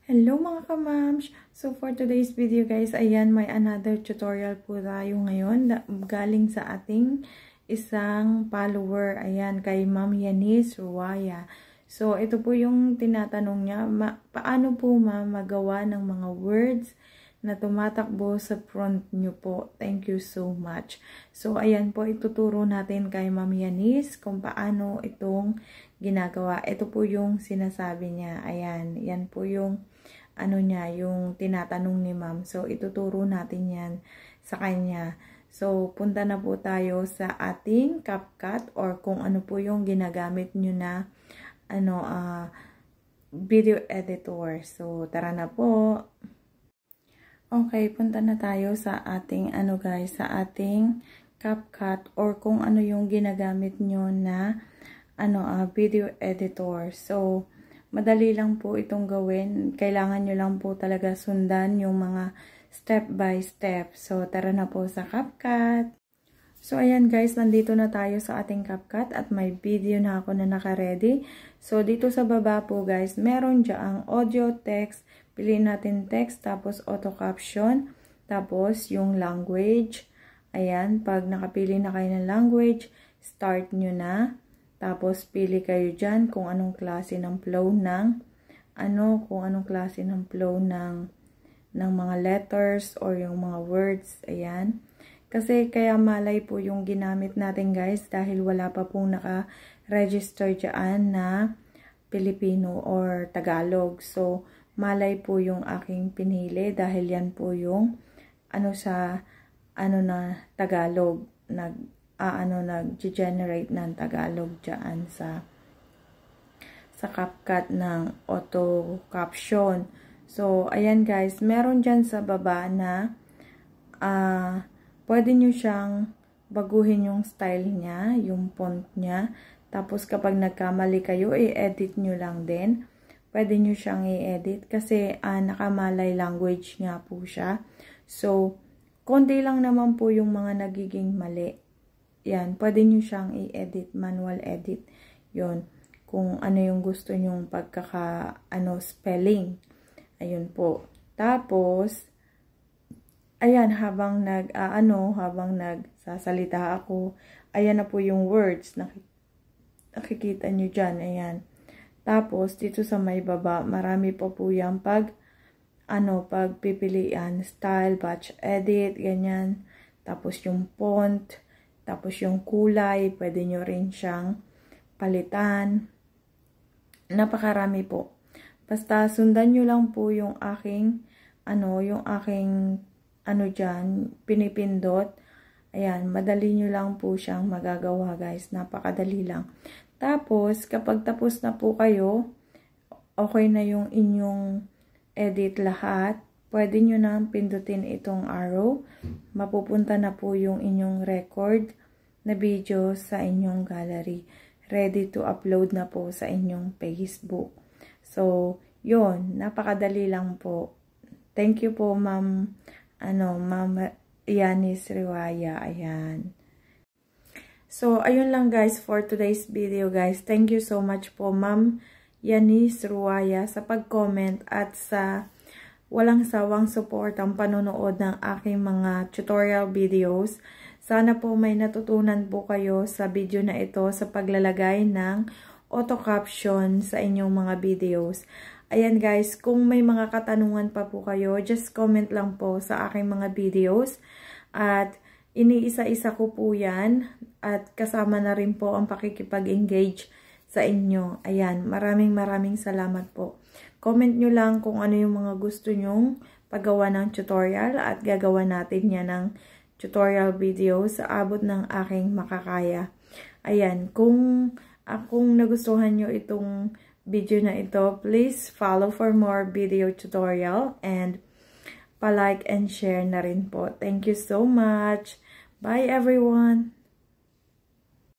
Hello mga kamams! So for today's video guys, ayan may another tutorial po tayo ngayon galing sa ating isang follower, ayan kay Ma'am Yanis Ruaya. So ito po yung tinatanong niya, paano po ma'am magawa ng mga words na tumatakbo sa front nyo po? Thank you so much. So ayan po, ituturo natin kay Ma'am Yanis kung paano itong ginagawa. Ito po yung sinasabi niya, ayan, yan po yung yung tinatanong ni ma'am. So, ituturo natin yan sa kanya. So, punta na po tayo sa ating CapCut or kung ano po yung ginagamit nyo na video editor. So, tara na po. Okay, punta na tayo sa ating sa ating CapCut or kung ano yung ginagamit nyo na video editor. So, madali lang po itong gawin. Kailangan nyo lang po talaga sundan yung mga step by step. So, tara na po sa CapCut. So, ayan guys, nandito na tayo sa ating CapCut at may video na ako na naka-ready. So, dito sa baba po guys, meron dyang audio, text. Piliin natin text, tapos auto caption, tapos yung language. Ayan, pag nakapili na kayo ng language, start nyo na. Tapos, pili kayo dyan kung anong klase ng flow ng mga letters or yung mga words. Ayan. Kasi, kaya malay po yung ginamit natin guys dahil wala pa pong naka-register dyan na Pilipino or Tagalog. So, malay po yung aking pinili dahil yan po yung Tagalog. Nag-generate ng Tagalog dyan sa CapCut ng auto caption. So, ayan guys, meron dyan sa baba na pwede nyo siyang baguhin yung style niya, yung font niya. Tapos, kapag nagkamali kayo, i-edit nyo lang din. Pwede nyo siyang i-edit kasi nakamalay language nga po siya. So, konti lang naman po yung mga nagiging mali. Yan, pwede nyo siyang i-edit, manual edit. Yun, kung ano yung gusto nyong spelling. Ayun po. Tapos, ayan, habang nagsasalita ako, ayan na po yung words. Nakikita nyo dyan, ayan. Tapos, dito sa may baba, marami pa po yan pagpipilian, style, batch edit, ganyan. Tapos, yung font. Tapos yung kulay, pwede nyo rin siyang palitan. Napakarami po. Basta sundan nyo lang po yung aking dyan, pinipindot. Ayan, madali nyo lang po siyang magagawa guys. Napakadali lang. Tapos, kapag tapos na po kayo, okay na yung inyong edit lahat. Pwede nyo nang pindutin itong arrow. Mapupunta na po yung inyong record na video sa inyong gallery. Ready to upload na po sa inyong Facebook. So, yun. Napakadali lang po. Thank you po, Ma'am Yanis Ruaya. Ayan. So, ayun lang guys for today's video guys. Thank you so much po, Ma'am Yanis Ruaya sa pag-comment at sa walang sawang support ang panonood ng aking mga tutorial videos. Sana po may natutunan po kayo sa video na ito sa paglalagay ng auto caption sa inyong mga videos. Ayan guys, kung may mga katanungan pa po kayo, just comment lang po sa aking mga videos. At iniisa-isa ko po yan. At kasama na rin po ang pakikipag-engage sa inyo. Ayan, maraming salamat po. Comment nyo lang kung ano yung mga gusto nyong paggawa ng tutorial at gagawa natin yan ng tutorial video sa abot ng aking makakaya. Ayan, kung nagustuhan nyo itong video na ito, please follow for more video tutorial and pa-like and share na rin po. Thank you so much. Bye everyone!